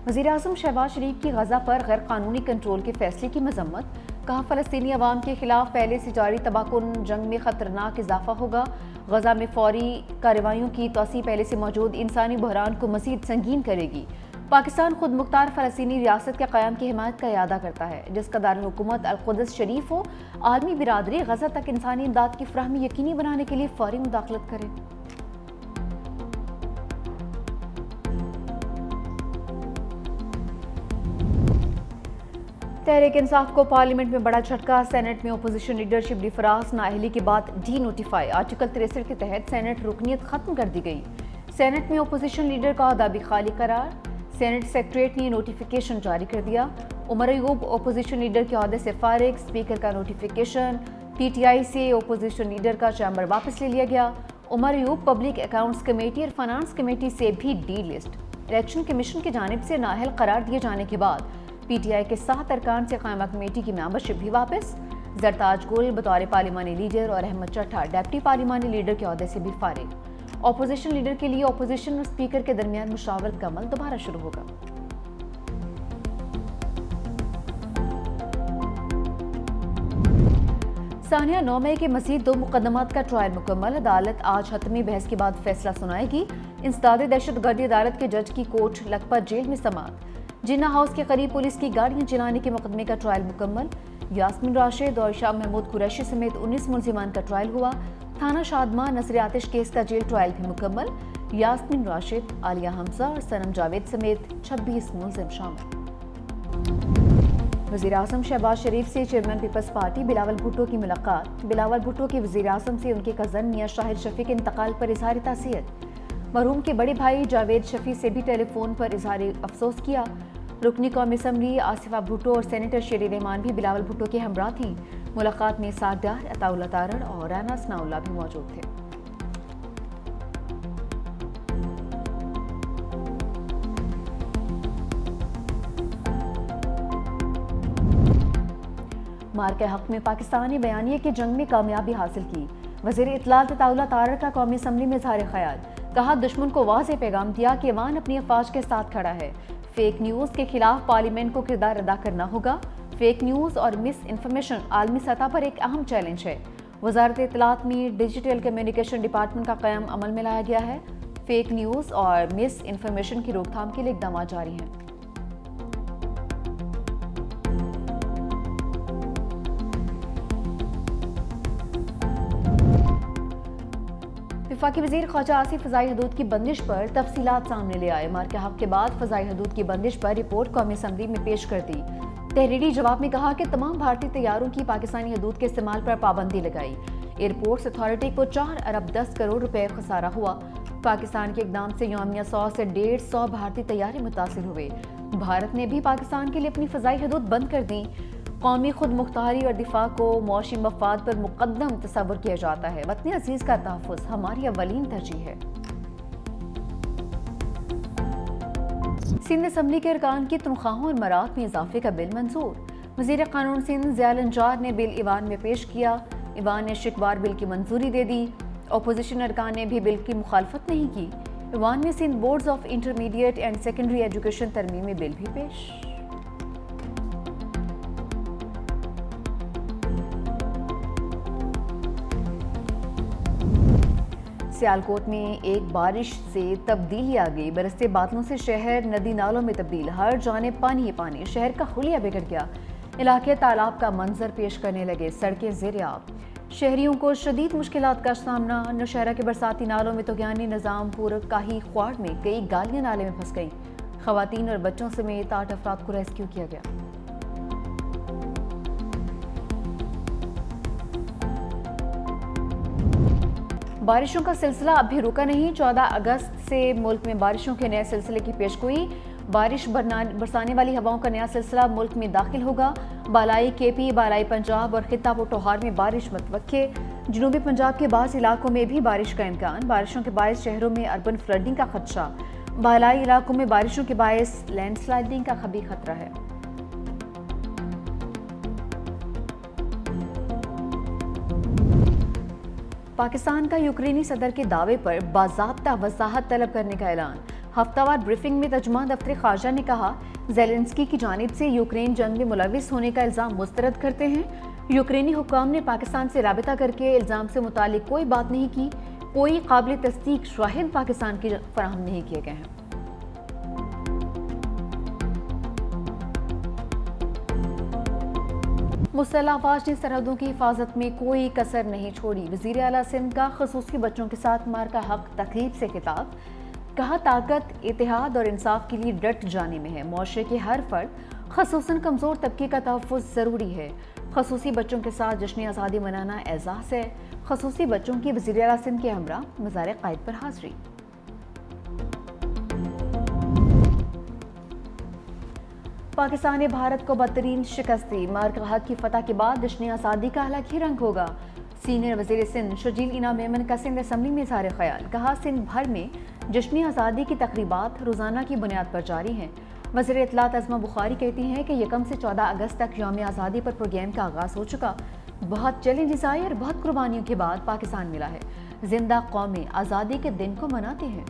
وزیراعظم شہباز شریف کی غزہ پر غیر قانونی کنٹرول کے فیصلے کی مذمت، کہا فلسطینی عوام کے خلاف پہلے سے جاری تباہ کن جنگ میں خطرناک اضافہ ہوگا، غزہ میں فوری کارروائیوں کی توسیع پہلے سے موجود انسانی بحران کو مزید سنگین کرے گی۔ پاکستان خود مختار فلسطینی ریاست کے قیام کی حمایت کا اعادہ کرتا ہے، جس کا دارالحکومت القدس شریف ہو۔ عالمی برادری غزہ تک انسانی امداد کی فراہمی یقینی بنانے کے لیے فوری مداخلت کرے۔ تحریک انصاف کو پارلیمنٹ میں بڑا جھٹکا، سینٹ میں اپوزیشن لیڈرشپ ڈیفراس نااہلی کے بعد ڈی نوٹیفائی، آرٹیکل 63 کے تحت سینٹ رکنیت ختم کر دی گئی۔ سینٹ میں اپوزیشن لیڈر کا عہدہ بھی خالی قرار، سینٹ سیکریٹریٹ نے نوٹیفیکیشن جاری کر دیا۔ عمر ایوب اپوزیشن لیڈر کے عہدے سے فارغ، اسپیکر کا نوٹیفیکیشن، پی ٹی آئی سے اپوزیشن لیڈر کا چیمبر واپس لے لیا گیا۔ Omar Ayub public accounts committee اور فنانس کمیٹی سے بھی ڈی لسٹ۔ الیکشن کمیشن کی جانب سے نااہل قرار دیے جانے کے بعد پی ٹی آئی کے 7 ارکان سے قائمہ کمیٹی کی ممبرشپ بھی واپس۔ زرتاج گل بطور پارلیمانی لیڈر اور احمد چٹھا ڈپٹی پارلیمانی لیڈر کے عہدے سے بھی فارغ۔ اپوزیشن لیڈر کے لیے اپوزیشن اور اسپیکر کے درمیان مشاورت کا عمل دوبارہ شروع ہوگا۔ ثانیہ 9 مئی کے مزید 2 مقدمات کا ٹرائل مکمل، عدالت آج حتمی بحث کے بعد فیصلہ سنائے گی۔ انسداد دہشت گردی عدالت کے جج کی کوٹ لکھپت جیل میں سماعت۔ جناح ہاؤس کے قریب پولیس کی گاڑیاں جلانے کے مقدمے کا ٹرائل مکمل، یاسمین راشد اور شاہ محمود قریشی سمیت 19 ملزمان کا ٹرائل ہوا۔ تھانہ شادماں نثر آتش کیس کا جیل ٹرائل بھی مکمل، یاسمین راشد، عالیہ حمزہ اور صنم جاوید سمیت 26 ملزم شامل۔ وزیراعظم شہباز شریف سے چیئرمین پیپلز پارٹی بلاول بھٹو کی ملاقات، بلاول بھٹو کے وزیراعظم سے ان کے کزن میاں شاہد شفیع کے انتقال پر اظہار تعزیت۔ مرحوم کے بڑے بھائی جاوید شفیع سے بھی ٹیلی فون پر اظہار افسوس کیا۔ رکنی قومی اسمبلی آصفہ بھٹو اور سینیٹر شیر رحمان بھی بلاول بھٹو کے ہمراہ تھیں۔ ملاقات میں اسحاق ڈار، عطا اللہ تارڑ اور رانا ثناء اللہ بھی موجود تھے۔ مارکہ حق میں پاکستان نے بیانیے کی جنگ میں کامیابی حاصل کی، وزیر اطلاعات عطا اللہ تارڑ کا قومی اسمبلی میں اظہار خیال، کہا دشمن کو واضح پیغام دیا کہ ایوان اپنی افواج کے ساتھ کھڑا ہے، فیک نیوز کے خلاف پارلیمنٹ کو کردار ادا کرنا ہوگا۔ فیک نیوز اور مس انفارمیشن عالمی سطح پر ایک اہم چیلنج ہے۔ وزارت اطلاعات میں ڈیجیٹل کمیونیکیشن ڈپارٹمنٹ کا قیام عمل میں لایا گیا ہے۔ فیک نیوز اور مس انفارمیشن کی روک تھام کے لیے اقدامات جاری ہیں۔ وفاقی وزیر خارجہ آصف فضائی حدود کی بندش پر تفصیلات سامنے لے آئے۔ مارکہ حق کے بعد فضائی حدود کی بندش پر رپورٹ قومی اسمبلی میں پیش کر دی۔ تحریری جواب میں کہا کہ تمام بھارتی طیاروں کی پاکستانی حدود کے استعمال پر پابندی لگائی۔ ایئرپورٹس اتھارٹی کو 4 ارب 10 کروڑ روپے خسارہ ہوا۔ پاکستان کے اقدام سے یومیہ 100 سے 150 بھارتی طیارے متاثر ہوئے۔ بھارت نے بھی پاکستان کے لیے اپنی فضائی حدود بند کر دیں۔ قومی خود مختاری اور دفاع کو معاشی مفاد پر مقدم تصور کیا جاتا ہے۔ وطن عزیز کا تحفظ ہماری اولین ترجیح ہے۔ سندھ اسمبلی کے ارکان کی تنخواہوں اور مراد میں اضافے کا بل منظور، وزیر قانون سندھ ضیاء الانجار نے بل ایوان میں پیش کیا۔ ایوان نے شکوار بل کی منظوری دے دی۔ اپوزیشن ارکان نے بھی بل کی مخالفت نہیں کی۔ ایوان میں Sindh boards of intermediate and secondary education ترمیمی بل بھی پیش۔ سیالکوٹ میں ایک بارش سے تبدیلی آ گئی، برستے بادلوں سے شہر ندی نالوں میں تبدیل، ہر جانب پانی ہی پانی، شہر کا حلیہ بگڑ گیا، علاقے تالاب کا منظر پیش کرنے لگے، سڑکیں زیر آب، شہریوں کو شدید مشکلات کا سامنا۔ نوشہرہ کے برساتی نالوں میں طغیانی نظام پور کاہی خواڑ میں کئی گالیاں نالے میں پھنس گئیں، خواتین اور بچوں سمیت 8 افراد کو ریسکیو کیا گیا۔ بارشوں کا سلسلہ اب بھی رکا نہیں، 14 اگست سے ملک میں بارشوں کے نئے سلسلے کی پیشگوئی، بارش برسانے والی ہواؤں کا نیا سلسلہ ملک میں داخل ہوگا۔ بالائی کے پی، بالائی پنجاب اور خطہ پوٹوہار میں بارش متوقع، جنوبی پنجاب کے بعض علاقوں میں بھی بارش کا امکان، بارشوں کے باعث شہروں میں اربن فلڈنگ کا خدشہ، بالائی علاقوں میں بارشوں کے باعث لینڈ سلائڈنگ کا بھی خطرہ ہے۔ پاکستان کا یوکرینی صدر کے دعوے پر باضابطہ وضاحت طلب کرنے کا اعلان، ہفتہ وار بریفنگ میں ترجمان دفتر خارجہ نے کہا زیلنسکی کی جانب سے یوکرین جنگ میں ملوث ہونے کا الزام مسترد کرتے ہیں۔ یوکرینی حکام نے پاکستان سے رابطہ کر کے الزام سے متعلق کوئی بات نہیں کی، کوئی قابل تصدیق شواہد پاکستان کی فراہم نہیں کیے گئے ہیں۔ مسلح افواج نے سرحدوں کی حفاظت میں کوئی کسر نہیں چھوڑی۔ وزیر اعلیٰ سندھ کا خصوصی بچوں کے ساتھ مار کا حق تقریب سے خطاب، کہا طاقت اتحاد اور انصاف کے لیے ڈٹ جانے میں ہے، معاشرے کے ہر فرد خصوصاً کمزور طبقے کا تحفظ ضروری ہے۔ خصوصی بچوں کے ساتھ جشن آزادی منانا اعزاز ہے۔ خصوصی بچوں کی وزیر اعلیٰ سندھ کے ہمراہ مزار قائد پر حاضری۔ پاکستان نے بھارت کو بدترین شکست دی، مار کا حق کی فتح کے بعد جشن آزادی کا الگ ہی رنگ ہوگا۔ سینئر وزیر سندھ شرجیل اینا میمن کا سندھ اسمبلی میں اظہار خیال، کہا سندھ بھر میں جشن آزادی کی تقریبات روزانہ کی بنیاد پر جاری ہیں۔ وزیر اطلاعات عظمہ بخاری کہتی ہیں کہ 1 سے 14 اگست تک یوم آزادی پر پروگرام کا آغاز ہو چکا، بہت چیلنجز آئے اور بہت قربانیوں کے بعد پاکستان ملا ہے، زندہ قومیں آزادی کے دن کو مناتی ہیں۔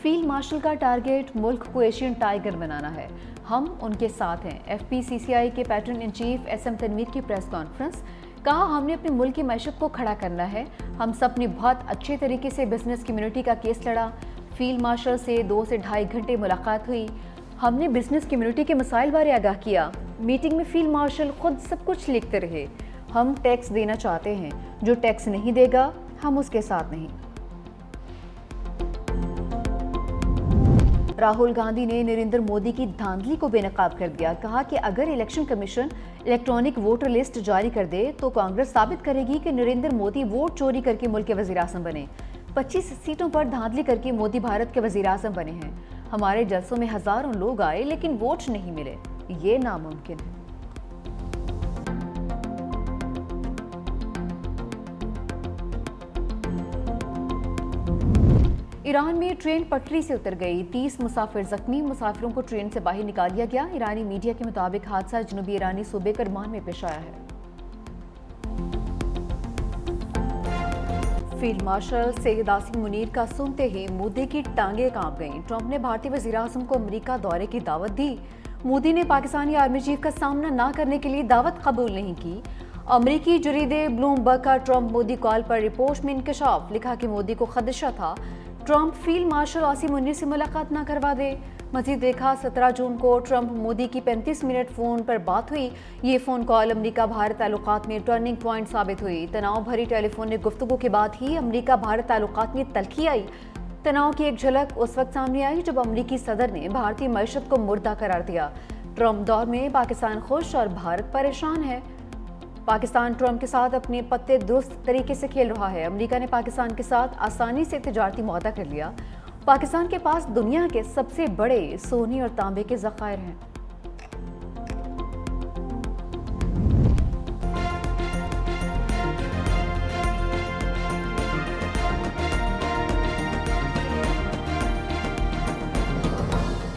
فیلڈ مارشل کا ٹارگیٹ ملک کو ایشین ٹائیگر بنانا ہے، ہم ان کے ساتھ ہیں۔ F P C C I کے patron in chief S M Tanveer کی پریس کانفرنس، کہا ہم نے اپنے ملک کی معیشت کو کھڑا کرنا ہے، ہم سب نے بہت اچھے طریقے سے بزنس کمیونٹی کا کیس لڑا، فیلڈ مارشل سے 2 سے 2.5 گھنٹے ملاقات ہوئی، ہم نے بزنس کمیونٹی کے مسائل بارے آگاہ کیا، میٹنگ میں فیلڈ مارشل خود سب کچھ لکھتے رہے، ہم ٹیکس دینا چاہتے ہیں، جو ٹیکس نہیں دے گا ہم اس کے ساتھ نہیں۔ راہل گاندھی نے نریندر مودی کی دھاندلی کو بے نقاب کر دیا، کہا کہ اگر election commission electronic voter list جاری کر دے تو کانگریس ثابت کرے گی کہ نریندر مودی ووٹ چوری کر کے ملک کے وزیر اعظم بنے۔ 25 سیٹوں پر دھاندلی کر کے مودی بھارت کے وزیر اعظم بنے ہیں۔ ہمارے جلسوں میں ہزاروں لوگ آئے لیکن ووٹ نہیں ملے، یہ ناممکن ہے۔ ایران میں ٹرین پٹری سے اتر گئی، 30 مسافر زخمی، مسافروں کو ٹرین سے باہر نکال لیا گیا۔ ایرانی میڈیا کے مطابق حادثہ جنوبی ایرانی صوبے کرمان میں پیش آیا ہے۔ فیلڈ مارشل سید عاصم منیر کا سنتے ہی مودی کی ٹانگیں کانپ گئیں۔ ٹرمپ نے بھارتی وزیر اعظم کو امریکہ دورے کی دعوت دی، مودی نے پاکستانی آرمی چیف کا سامنا نہ کرنے کے لیے دعوت قبول نہیں کی۔ امریکی جریدے بلومبرگ کا ٹرمپ مودی کال پر رپورٹ میں انکشاف، لکھا کہ مودی کو خدشہ تھا Trump field marshal Asim Munir سے ملاقات نہ کروا دے۔ مزید دیکھا 17 جون کو ٹرمپ مودی کی 35 منٹ فون پر بات ہوئی، یہ فون کال امریکہ بھارت تعلقات میں ٹرننگ پوائنٹ ثابت ہوئی۔ تناؤ بھری ٹیلی فونک گفتگو کے بعد ہی امریکہ بھارت تعلقات میں تلخی آئی۔ تناؤ کی ایک جھلک اس وقت سامنے آئی جب امریکی صدر نے بھارتی معیشت کو مردہ قرار دیا۔ ٹرمپ دور میں پاکستان خوش اور بھارت پریشان ہے۔ پاکستان ٹرمپ کے ساتھ اپنے پتے درست طریقے سے کھیل رہا ہے۔ امریکہ نے پاکستان کے ساتھ آسانی سے تجارتی معاہدہ کر لیا۔ پاکستان کے پاس دنیا کے سب سے بڑے سونے اور تانبے کے ذخائر ہیں۔